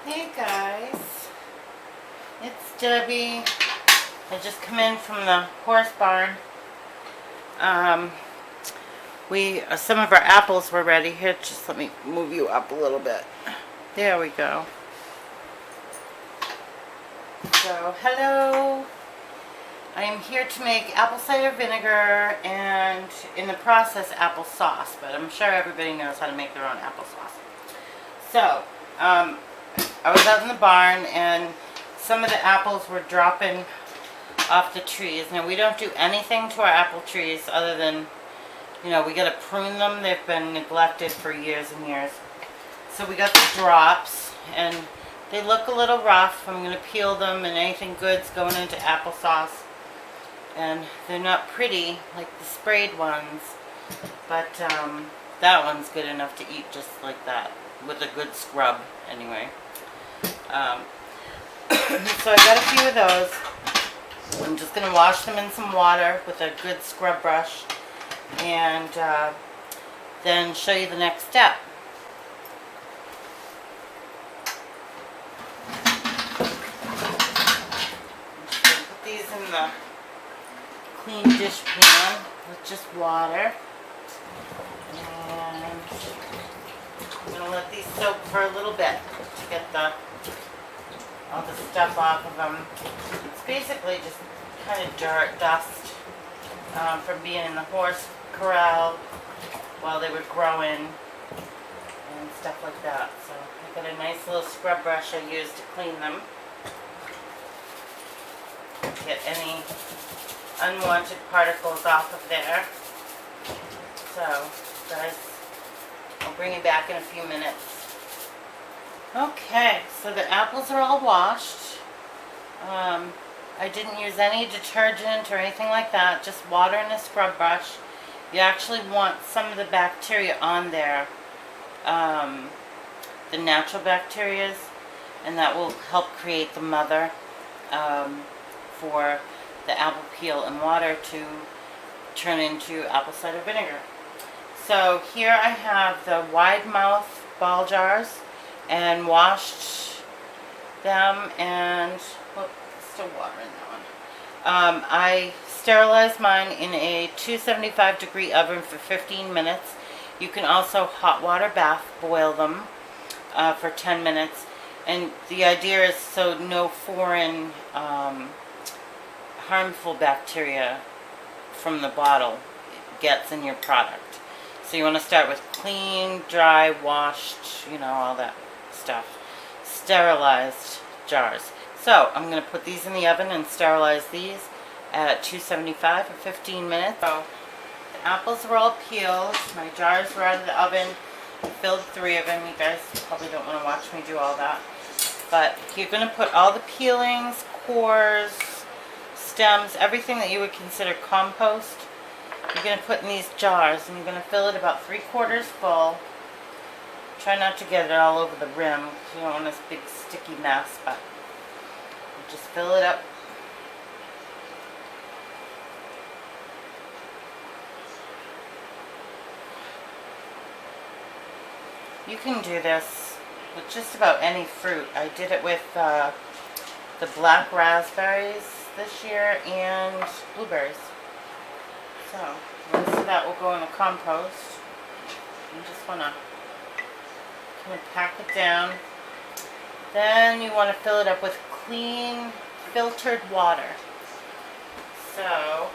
Hey guys, it's Debbie. I just come in from the horse barn. Some of our apples were ready. Here, just let me move you up a little bit. There we go. So, hello. I am here to make apple cider vinegar and, in the process, apple sauce. But I'm sure everybody knows how to make their own applesauce. So, I was out in the barn and some of the apples were dropping off the trees. Now, we don't do anything to our apple trees other than, we got to prune them. They've been neglected for years and years. So we got the drops and they look a little rough. I'm going to peel them and anything good's going into applesauce. And they're not pretty like the sprayed ones, but that one's good enough to eat just like that with a good scrub anyway. So I got a few of those. I'm just going to wash them in some water with a good scrub brush and then show you the next step. Put these in the clean dish pan with just water, and I'm going to let these soak for a little bit to get all the stuff off of them. It's basically just kind of dirt, dust from being in the horse corral while they were growing and stuff like that. So I got a nice little scrub brush I use to clean them. Get any unwanted particles off of there. So, guys, I'll bring you back in a few minutes. Okay, so the apples are all washed. I didn't use any detergent or anything like that, just water and a scrub brush. You actually want some of the bacteria on there, the natural bacterias, and that will help create the mother for the apple peel and water to turn into apple cider vinegar. So here I have the wide mouth ball jars and washed them, and still water in that one. I sterilized mine in a 275 degree oven for 15 minutes. You can also hot water bath boil them for 10 minutes, and the idea is so no foreign harmful bacteria from the bottle gets in your product. So you want to start with clean, dry, washed, all that stuff, sterilized jars. So I'm going to put these in the oven and sterilize these at 275 for 15 minutes. So the apples are all peeled. My jars were out of the oven. I filled 3 of them. You guys probably don't want to watch me do all that. But you're going to put all the peelings, cores, stems, everything that you would consider compost, you're going to put in these jars, and you're going to fill it about 3/4 full. Try not to get it all over the rim because you don't want this big sticky mess, but just fill it up. You can do this with just about any fruit. I did it with the black raspberries this year and blueberries. So the rest of that will go in the compost. You just want to kind of pack it down. Then you want to fill it up with clean filtered water. So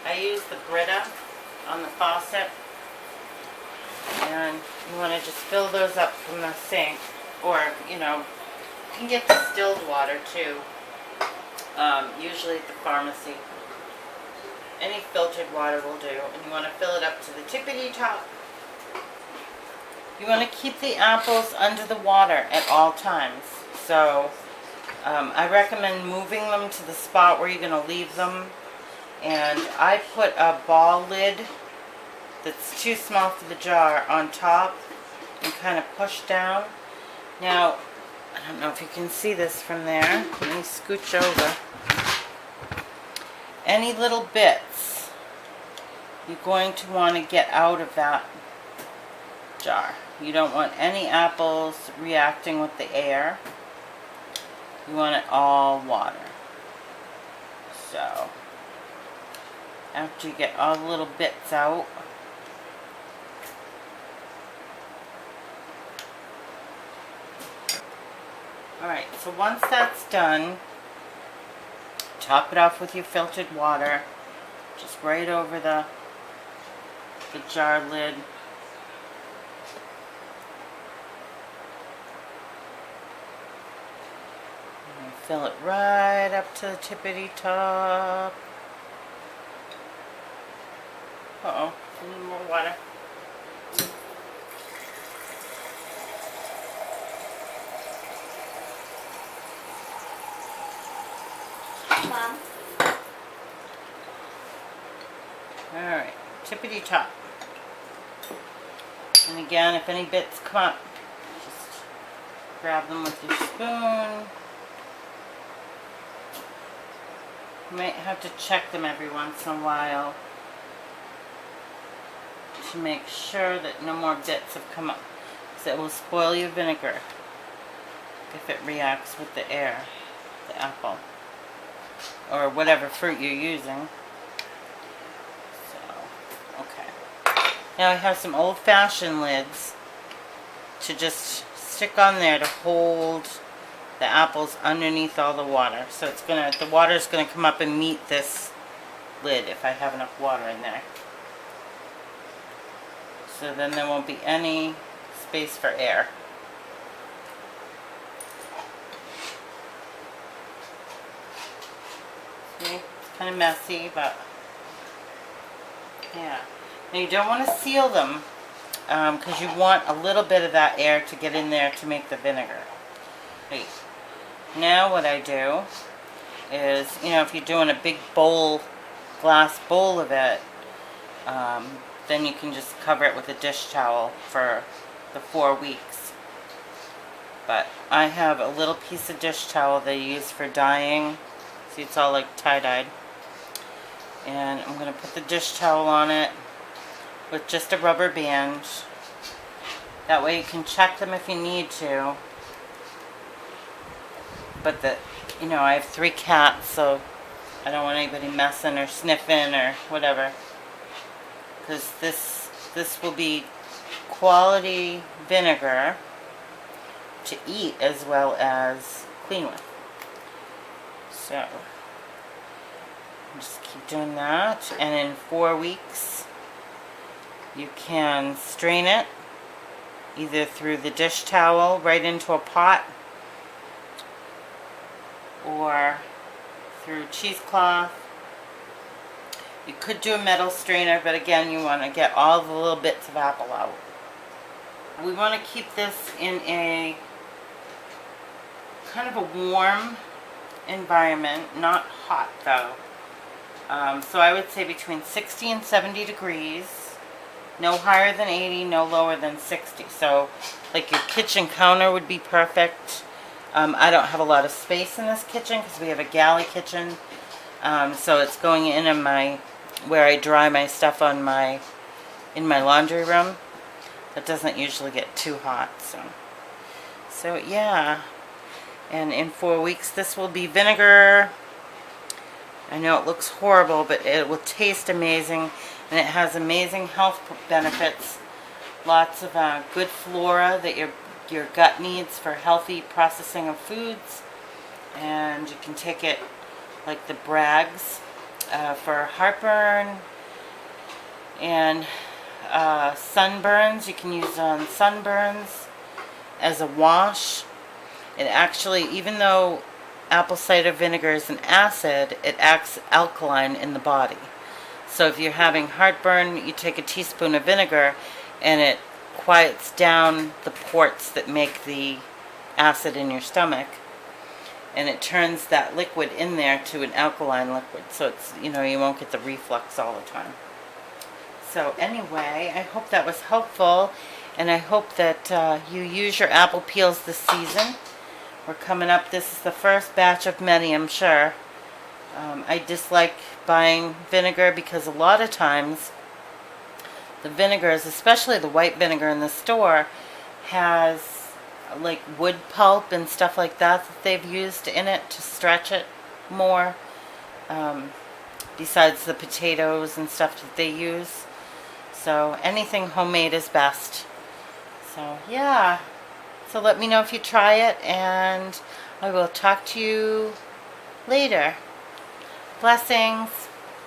I use the Brita on the faucet, and you want to just fill those up from the sink, or you can get distilled water too. Usually at the pharmacy. Any filtered water will do. And you want to fill it up to the tippity top. You want to keep the apples under the water at all times. So I recommend moving them to the spot where you're going to leave them. And I put a ball lid that's too small for the jar on top and kind of push down. Now, I don't know if you can see this from there. Let me scooch over. Any little bits you're going to want to get out of that jar. You don't want any apples reacting with the air. You want it all water. So, after you get all the little bits out, alright, so once that's done, top it off with your filtered water, just right over the jar lid. And fill it right up to the tippity top. Uh-oh, a little more water. Mom. Alright, tippity top. And again, if any bits come up, just grab them with your spoon. You might have to check them every once in a while to make sure that no more bits have come up, because it will spoil your vinegar if it reacts with the air, the apple, or whatever fruit you're using. So, okay. Now I have some old-fashioned lids to just stick on there to hold the apples underneath all the water. So it's gonna, the water is gonna come up and meet this lid if I have enough water in there. So then there won't be any space for air. See, it's kind of messy, but yeah. Now you don't want to seal them because you want a little bit of that air to get in there to make the vinegar. Right. Now what I do is, you know, if you're doing a big bowl, glass bowl of it, then you can just cover it with a dish towel for the 4 weeks. But I have a little piece of dish towel they use for dyeing. See, it's all like tie-dyed. And I'm going to put the dish towel on it with just a rubber band. That way you can check them if you need to. But you know, I have 3 cats, so I don't want anybody messing or sniffing or whatever. Because this will be quality vinegar to eat as well as clean with. So, just keep doing that, and in 4 weeks you can strain it either through the dish towel right into a pot or through cheesecloth. You could do a metal strainer, but again, you want to get all the little bits of apple out. We want to keep this in a kind of a warm environment, not hot though. So I would say between 60 and 70 degrees, no higher than 80, no lower than 60. So like your kitchen counter would be perfect. I don't have a lot of space in this kitchen because we have a galley kitchen. So it's going in my, where I dry my stuff on in my laundry room. That doesn't usually get too hot. So yeah. And in 4 weeks this will be vinegar. I know it looks horrible, but it will taste amazing. And it has amazing health benefits. Lots of good flora that your gut needs for healthy processing of foods. And you can take it like the Bragg's for heartburn and sunburns. You can use it on sunburns as a wash. It actually, even though apple cider vinegar is an acid, it acts alkaline in the body. So if you're having heartburn, you take a teaspoon of vinegar and it quiets down the ports that make the acid in your stomach. And it turns that liquid in there to an alkaline liquid. So it's, you know, you won't get the reflux all the time. So anyway, I hope that was helpful. And I hope that you use your apple peels this season. We're coming up, this is the first batch of many, I'm sure. I dislike buying vinegar because a lot of times the vinegars, especially the white vinegar in the store, has like wood pulp and stuff like that they've used in it to stretch it more, besides the potatoes and stuff that they use. So anything homemade is best. So yeah, so let me know if you try it, and I will talk to you later. Blessings.